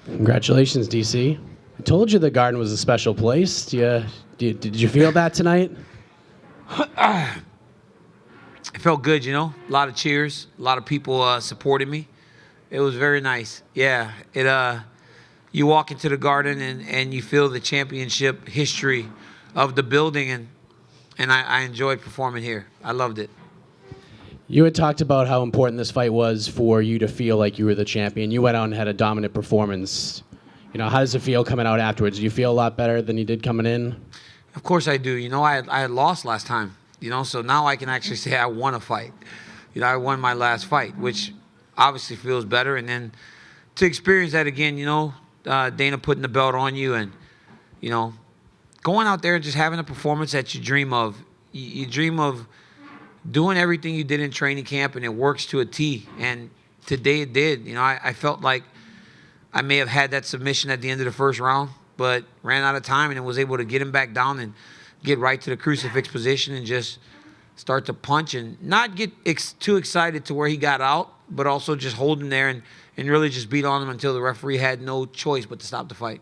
Congratulations, DC. I told you the Garden was a special place. Did you feel that tonight? It felt good, you know. A lot of cheers, a lot of people supporting me. It was very nice. Yeah, you walk into the Garden and you feel the championship history of the building, and I enjoyed performing here. I loved it. You had talked about how important this fight was for you to feel like you were the champion. You went out and had a dominant performance. You know, how does it feel coming out afterwards? Do you feel a lot better than you did coming in? Of course I do. You know, I had lost last time, you know, so now I can actually say I won a fight. You know, I won my last fight, which obviously feels better. And then to experience that again, you know, Dana putting the belt on you and, you know, going out there and just having a performance that you dream of. You dream of doing everything you did in training camp, and it works to a T. And today it did. You know, I felt like I may have had that submission at the end of the first round, but ran out of time and was able to get him back down and get right to the crucifix position and just start to punch and not get too excited to where he got out, but also just hold him there and really just beat on him until the referee had no choice but to stop the fight.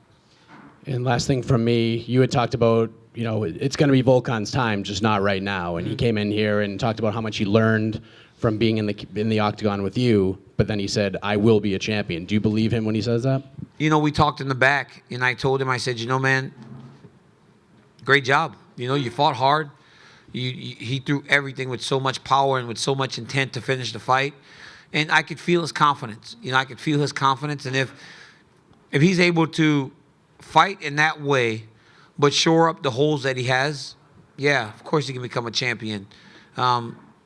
And last thing from me, you had talked about, you know, it's going to be Volkan's time, just not right now. And he came in here and talked about how much he learned from being in the octagon with you, but then he said, I will be a champion. Do you believe him when he says that? You know, we talked in the back, and I told him, I said, you know, man, great job. You know, you fought hard. He threw everything with so much power and with so much intent to finish the fight. And I could feel his confidence. You know, I could feel his confidence. And if he's able to fight in that way, but shore up the holes that he has, yeah, of course he can become a champion.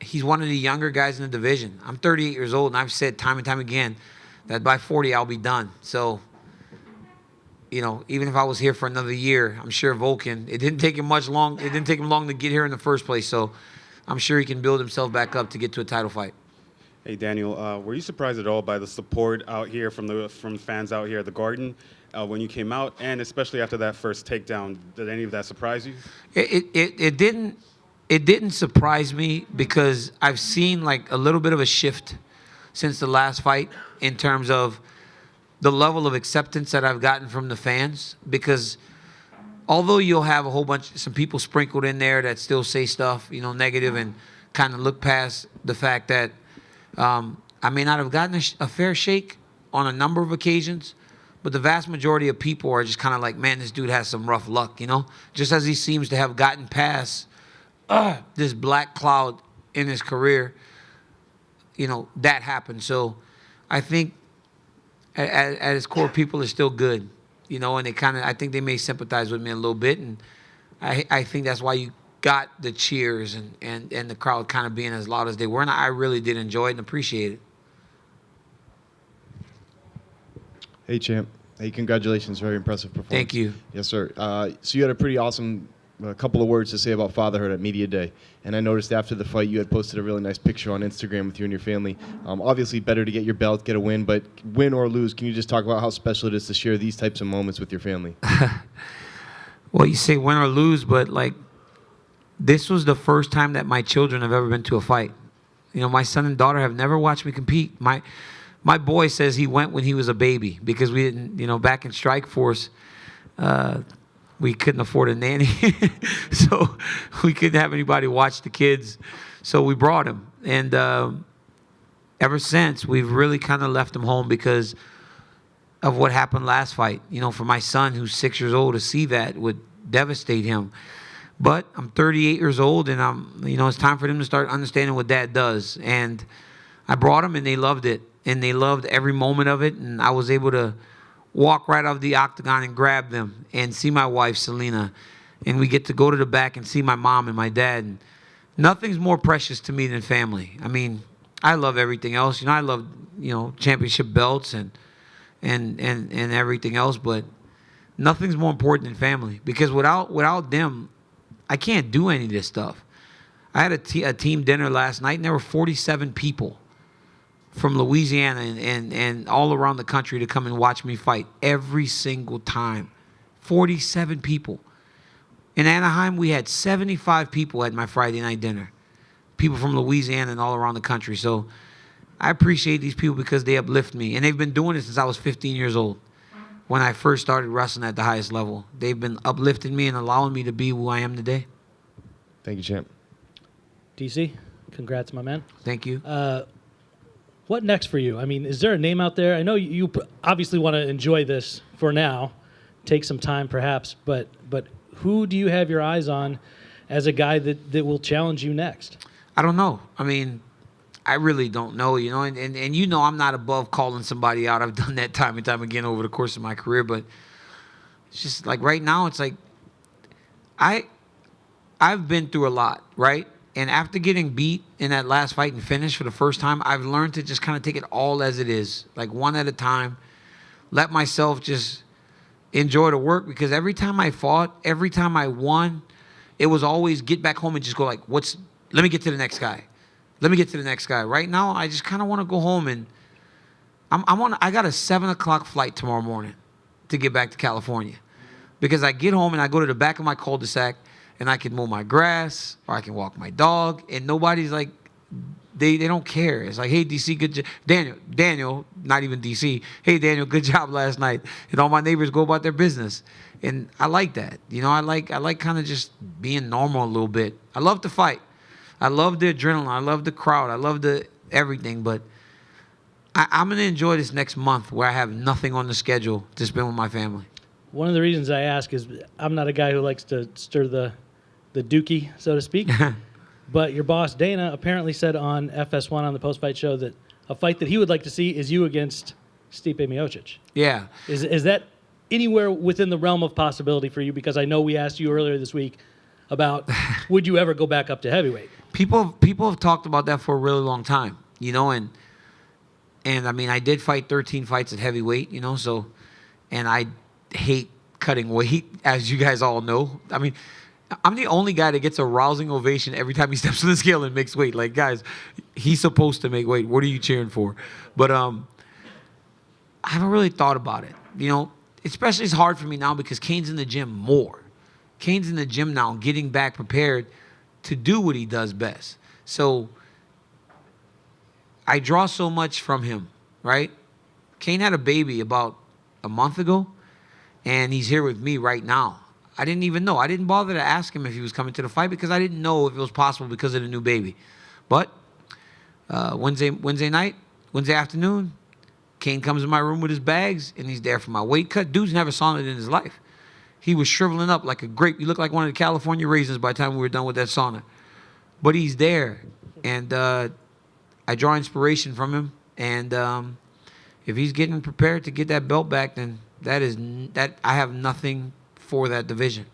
He's one of the younger guys in the division. I'm 38 years old, and I've said time and time again that by 40 I'll be done. So, you know, even if I was here for another year, I'm sure Volkan, it didn't take him long to get here in the first place. So I'm sure he can build himself back up to get to a title fight. Hey, Daniel, were you surprised at all by the support out here from fans out here at the Garden when you came out, and especially after that first takedown? Did any of that surprise you? It didn't surprise me because I've seen like a little bit of a shift since the last fight in terms of the level of acceptance that I've gotten from the fans. Because although you'll have some people sprinkled in there that still say stuff, you know, negative and kind of look past the fact that I may not have gotten a fair shake on a number of occasions, but the vast majority of people are just kind of like, man, this dude has some rough luck, you know? Just as he seems to have gotten past this black cloud in his career, you know, that happened. So I think at its core, people are still good, you know, and I think they may sympathize with me a little bit. And I think that's why you got the cheers and the crowd kind of being as loud as they were. And I really did enjoy it and appreciate it. Hey, champ. Hey, congratulations. Very impressive performance. Thank you. Yes, sir. So you had a pretty awesome couple of words to say about fatherhood at Media Day. And I noticed after the fight you had posted a really nice picture on Instagram with you and your family. Obviously better to get your belt, get a win, but win or lose, can you just talk about how special it is to share these types of moments with your family? Well, you say win or lose, but like this was the first time that my children have ever been to a fight. You know, my son and daughter have never watched me compete. My boy says he went when he was a baby because we didn't, you know, back in Strike Force, we couldn't afford a nanny. So we couldn't have anybody watch the kids. So we brought him. And ever since, we've really kind of left him home because of what happened last fight. You know, for my son, who's 6 years old, to see that would devastate him. But I'm 38 years old, and you know, it's time for them to start understanding what Dad does. And I brought them, and they loved it. And they loved every moment of it. And I was able to walk right off the octagon and grab them and see my wife, Selena. And we get to go to the back and see my mom and my dad. And nothing's more precious to me than family. I mean, I love everything else. You know, I love, you know, championship belts and everything else. But nothing's more important than family. Because without them, I can't do any of this stuff. I had a team dinner last night, and there were 47 people from Louisiana and all around the country to come and watch me fight every single time. 47 people. In Anaheim, we had 75 people at my Friday night dinner. People from Louisiana and all around the country. So I appreciate these people because they uplift me. And they've been doing it since I was 15 years old. when I first started wrestling at the highest level. They've been uplifting me and allowing me to be who I am today. Thank you, champ. DC, congrats, my man. Thank you. What next for you? I mean, is there a name out there? I know you obviously want to enjoy this for now, take some time perhaps, but who do you have your eyes on as a guy that will challenge you next? I don't know. I mean, I really don't know, you know, and you know I'm not above calling somebody out. I've done that time and time again over the course of my career, but it's just like right now it's like I've been through a lot, right? And after getting beat in that last fight and finish for the first time, I've learned to just kind of take it all as it is, like one at a time, let myself just enjoy the work, because every time I fought, every time I won, it was always get back home and just go like, let me get to the next guy. Let me get to the next guy. Right now, I just kind of want to go home, and I got a 7 o'clock flight tomorrow morning to get back to California, because I get home and I go to the back of my cul-de-sac and I can mow my grass or I can walk my dog, and nobody's like, they don't care. It's like, hey, DC, good job. Daniel, not even DC. Hey, Daniel, good job last night. And all my neighbors go about their business. And I like that. You know, I like kind of just being normal a little bit. I love to fight. I love the adrenaline. I love the crowd. I love the everything. But I'm going to enjoy this next month where I have nothing on the schedule to spend with my family. One of the reasons I ask is I'm not a guy who likes to stir the dookie, so to speak. But your boss, Dana, apparently said on FS1 on the post-fight show that a fight that he would like to see is you against Stipe Miocic. Yeah. Is that anywhere within the realm of possibility for you? Because I know we asked you earlier this week about would you ever go back up to heavyweight? People have talked about that for a really long time, you know, and I mean, I did fight 13 fights at heavyweight, you know, so, and I hate cutting weight, as you guys all know. I mean, I'm the only guy that gets a rousing ovation every time he steps on the scale and makes weight. Like, guys, he's supposed to make weight. What are you cheering for? But I haven't really thought about it. You know, especially it's hard for me now because Kane's in the gym more. Kane's in the gym now getting back prepared to do what he does best. So I draw so much from him, right? Kane had a baby about a month ago, and he's here with me right now. I didn't even know. I didn't bother to ask him if he was coming to the fight because I didn't know if it was possible because of the new baby. But Wednesday afternoon, Kane comes in my room with his bags, and he's there for my weight cut. Dude's never saunaed in his life. He was shriveling up like a grape. He looked like one of the California raisins by the time we were done with that sauna. But he's there, and I draw inspiration from him. And if he's getting prepared to get that belt back, then that I have nothing for that division.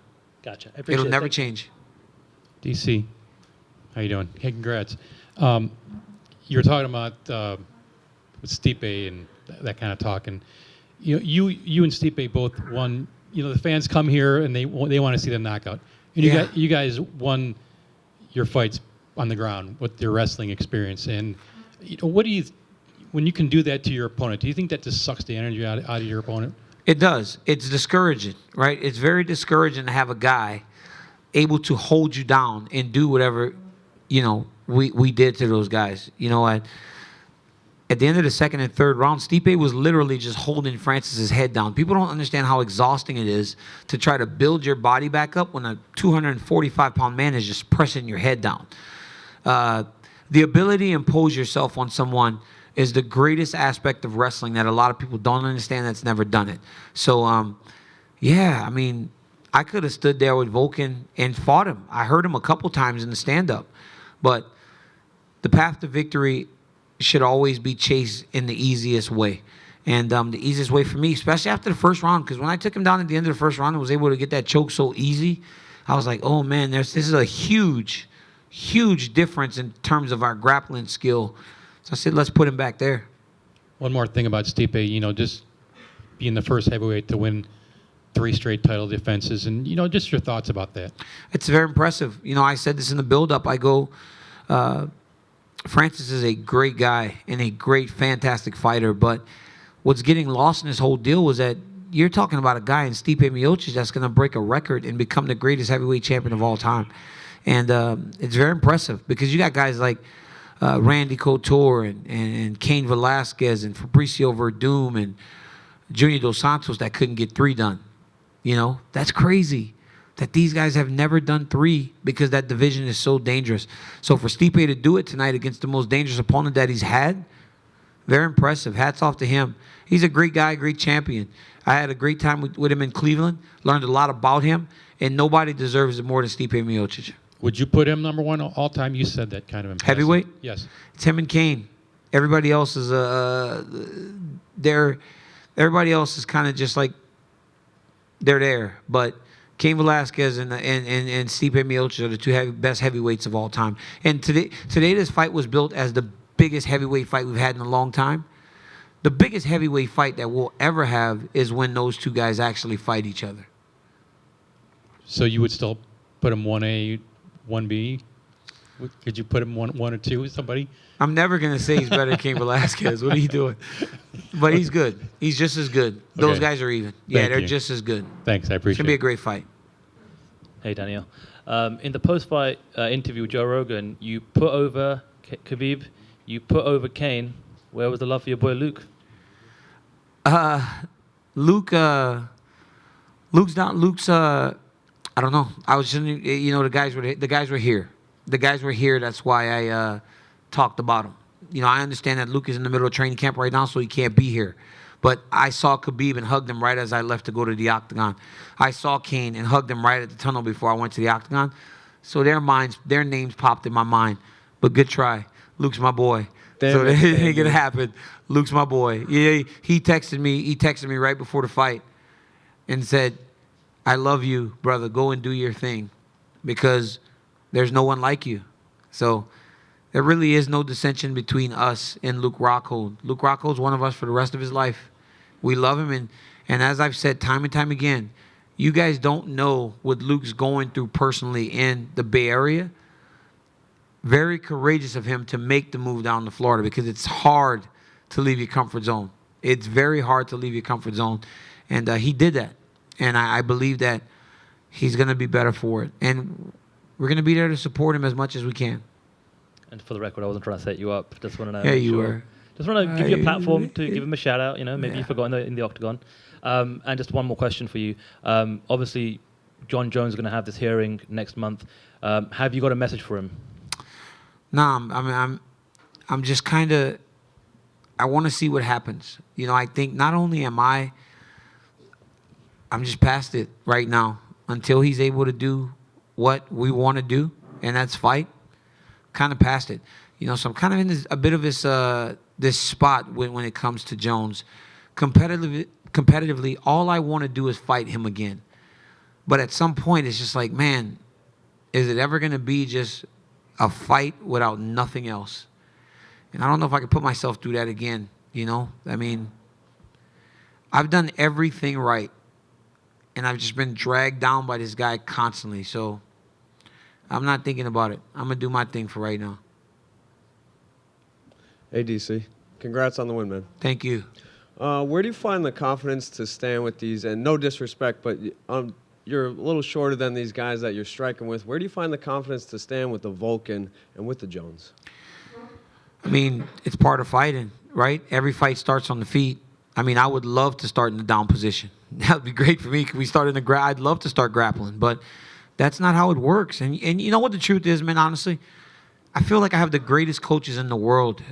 Gotcha. I appreciate It'll never change. DC, how you doing? Hey, congrats. You were talking about with Stipe and that kind of talk, and you and Stipe both won. You know, the fans come here and they want to see the knockout. And you guys won your fights on the ground with your wrestling experience. And what do you, when you can do that to your opponent, do you think that just sucks the energy out of your opponent? It does. It's discouraging, right? It's very discouraging to have a guy able to hold you down and do whatever, we did to those guys. At the end of the second and third round, Stipe was literally just holding Francis's head down. People don't understand how exhausting it is to try to build your body back up when a 245-pound man is just pressing your head down. The ability to impose yourself on someone is the greatest aspect of wrestling that a lot of people don't understand that's never done it. So, I could have stood there with Volkan and fought him. I heard him a couple times in the stand-up. But the path to victory should always be chased in the easiest way. And the easiest way for me, especially after the first round, because when I took him down at the end of the first round and was able to get that choke so easy, I was like, oh, man, this is a huge, huge difference in terms of our grappling skill. So I said, let's put him back there. One more thing about Stipe, just being the first heavyweight to win 3 straight title defenses, and, just your thoughts about that. It's very impressive. I said this in the build-up. I go, Francis is a great guy and a great, fantastic fighter, but what's getting lost in this whole deal was that you're talking about a guy in Stipe Miocic that's going to break a record and become the greatest heavyweight champion of all time. And it's very impressive because you got guys like Randy Couture and Cain Velasquez and Fabricio Verdum and Junior Dos Santos that couldn't get 3 done. You know, that's crazy that these guys have never done 3 because that division is so dangerous. So for Stipe to do it tonight against the most dangerous opponent that he's had, very impressive. Hats off to him. He's a great guy, great champion. I had a great time with him in Cleveland, learned a lot about him, and nobody deserves it more than Stipe Miocic. Would you put him number 1 all time? You said that kind of in passing. Heavyweight? Yes. It's him and Kane. Everybody else is everybody else is kind of just like they're there. But Cain Velasquez and Stipe Miocic are the 2 best heavyweights of all time. And today this fight was built as the biggest heavyweight fight we've had in a long time. The biggest heavyweight fight that we'll ever have is when those 2 guys actually fight each other. So you would still put him 1A, 1B? Could you put him 1 or 2 with somebody? I'm never going to say he's better than Cain Velasquez. What are you doing? But he's good. He's just as good. Those Okay. guys are even. Yeah, Thank they're you. just as good. Thanks, I It's appreciate going to be a it. great fight. Hey, Daniel. In the post-fight interview with Joe Rogan, you put over Khabib, you put over Kane. Where was the love for your boy Luke? Luke's I don't know. I was just, you know, the guys were here. The guys were here. That's why I talked about him. You know, I understand that Luke is in the middle of training camp right now, so he can't be here. But I saw Khabib and hugged him right as I left to go to the octagon. I saw Kane and hugged him right at the tunnel before I went to the octagon. So their names popped in my mind. But good try. Luke's my boy. So it ain't gonna happen. Luke's my boy. Yeah, he texted me. He texted me right before the fight and said, "I love you, brother. Go and do your thing, because there's no one like you." So there really is no dissension between us and Luke Rockhold. Luke Rockhold's one of us for the rest of his life. We love him, and as I've said time and time again, you guys don't know what Luke's going through personally in the Bay Area. Very courageous of him to make the move down to Florida, because it's hard to leave your comfort zone. It's very hard to leave your comfort zone. And he did that. And I believe that he's going to be better for it. And we're going to be there to support him as much as we can. And for the record, I wasn't trying to set you up. Just want to know. Yeah, you sure. were. Just want to give you a platform to give him a shout out. You know, maybe you forgot in the octagon. And just one more question for you. Obviously, Jon Jones is going to have this hearing next month. Have you got a message for him? No, I'm just kind of, I want to see what happens. You know, I think not only I'm just past it right now until he's able to do what we want to do, and that's fight. Kind of past it. You know, so I'm kind of in a bit of this spot when it comes to Jones. Competitively, all I want to do is fight him again. But at some point, it's just like, man, is it ever going to be just a fight without nothing else? And I don't know if I can put myself through that again, you know? I mean, I've done everything right, and I've just been dragged down by this guy constantly. So I'm not thinking about it. I'm going to do my thing for right now. Hey, DC. Congrats on the win, man. Thank you. Where do you find the confidence to stand with these? And no disrespect, but you're a little shorter than these guys that you're striking with. Where do you find the confidence to stand with the Volkan and with the Jones? I mean, it's part of fighting, right? Every fight starts on the feet. I mean, I would love to start in the down position. That would be great for me. Could we start in the I'd love to start grappling, but that's not how it works. And you know what the truth is, man, honestly? I feel like I have the greatest coaches in the world.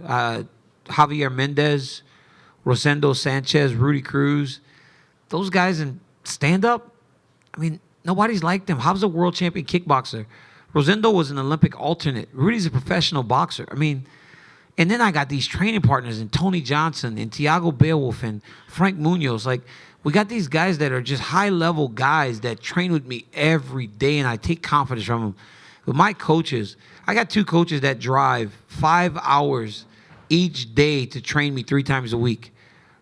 Javier Mendez, Rosendo Sanchez, Rudy Cruz. Those guys in stand-up, I mean, nobody's like them. Javi's a world champion kickboxer. Rosendo was an Olympic alternate. Rudy's a professional boxer. I mean, and then I got these training partners in Tony Johnson and Tiago Beowulf and Frank Munoz. Like, we got these guys that are just high-level guys that train with me every day, and I take confidence from them. But my coaches, I got 2 coaches that drive 5 hours each day to train me 3 times a week.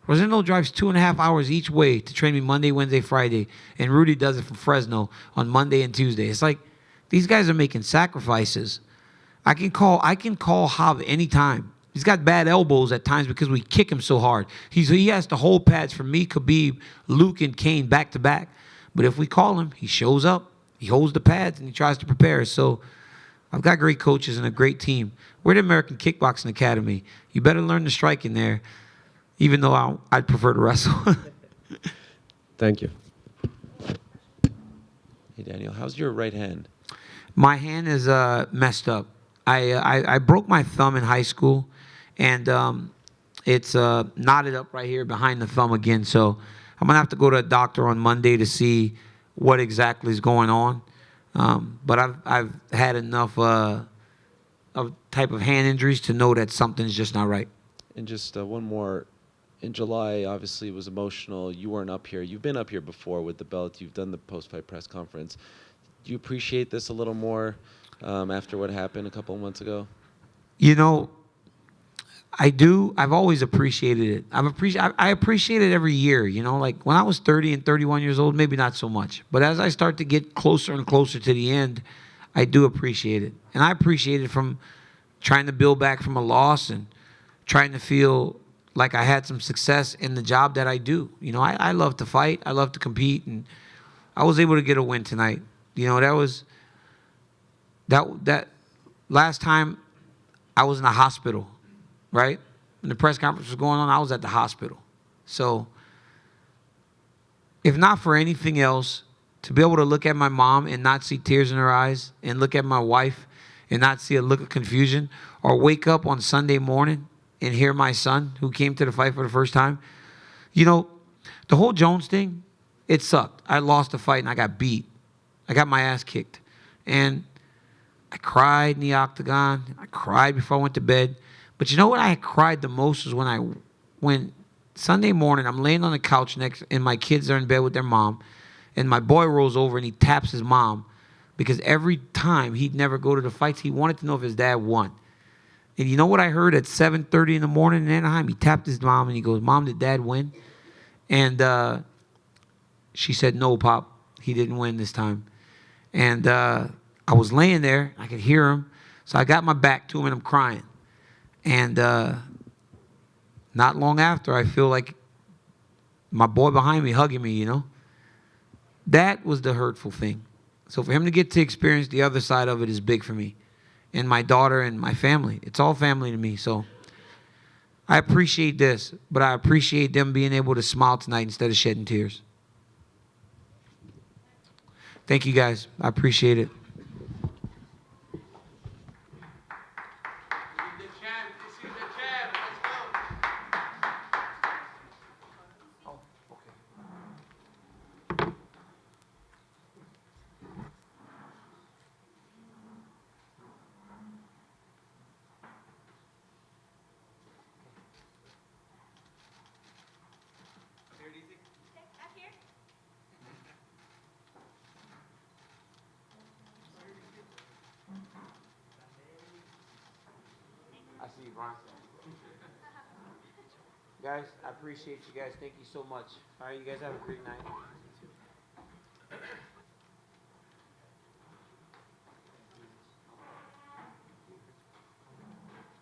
Rosendo drives 2.5 hours each way to train me Monday, Wednesday, Friday, and Rudy does it from Fresno on Monday and Tuesday. It's like these guys are making sacrifices. I can call Jav anytime. He's got bad elbows at times because we kick him so hard. He has to hold pads for me, Khabib, Luke, and Kane back to back. But if we call him, he shows up, he holds the pads, and he tries to prepare. So I've got great coaches and a great team. We're the American Kickboxing Academy. You better learn to strike in there, even though I'd prefer to wrestle. Thank you. Hey, Daniel, how's your right hand? My hand is messed up. I broke my thumb in high school, and it's knotted up right here behind the thumb again. So I'm gonna have to go to a doctor on Monday to see what exactly is going on. But I've had enough of type of hand injuries to know that something's just not right. And just one more. In July, obviously, it was emotional. You weren't up here. You've been up here before with the belt. You've done the post-fight press conference. Do you appreciate this a little more after what happened a couple of months ago? You know, I do. I've always appreciated it. I appreciate it every year. You know, like when I was 30 and 31 years old, maybe not so much. But as I start to get closer and closer to the end, I do appreciate it. And I appreciate it from trying to build back from a loss and trying to feel like I had some success in the job that I do. You know, I love to fight. I love to compete. And I was able to get a win tonight. You know, that last time I was in the hospital, right? When the press conference was going on, I was at the hospital. So if not for anything else, to be able to look at my mom and not see tears in her eyes, and look at my wife and not see a look of confusion, or wake up on Sunday morning and hear my son, who came to the fight for the first time. You know, the whole Jones thing, it sucked. I lost the fight and I got beat. I got my ass kicked. And I cried in the octagon. I cried before I went to bed. But you know what I cried the most was when Sunday morning I'm laying on the couch and my kids are in bed with their mom, and my boy rolls over and he taps his mom, because every time he'd never go to the fights, he wanted to know if his dad won. And you know what I heard at 7:30 in the morning in Anaheim? He tapped his mom and he goes, "Mom, did Dad win?" And she said, "No, Pop, he didn't win this time." And I was laying there. I could hear him. So I got my back to him and I'm crying. And not long after, I feel like my boy behind me hugging me, you know. That was the hurtful thing. So for him to get to experience the other side of it is big for me. And my daughter and my family. It's all family to me. So I appreciate this, but I appreciate them being able to smile tonight instead of shedding tears. Thank you, guys. I appreciate it. I see you, Brian. Guys, I appreciate you guys. Thank you so much. All right, you guys have a great night.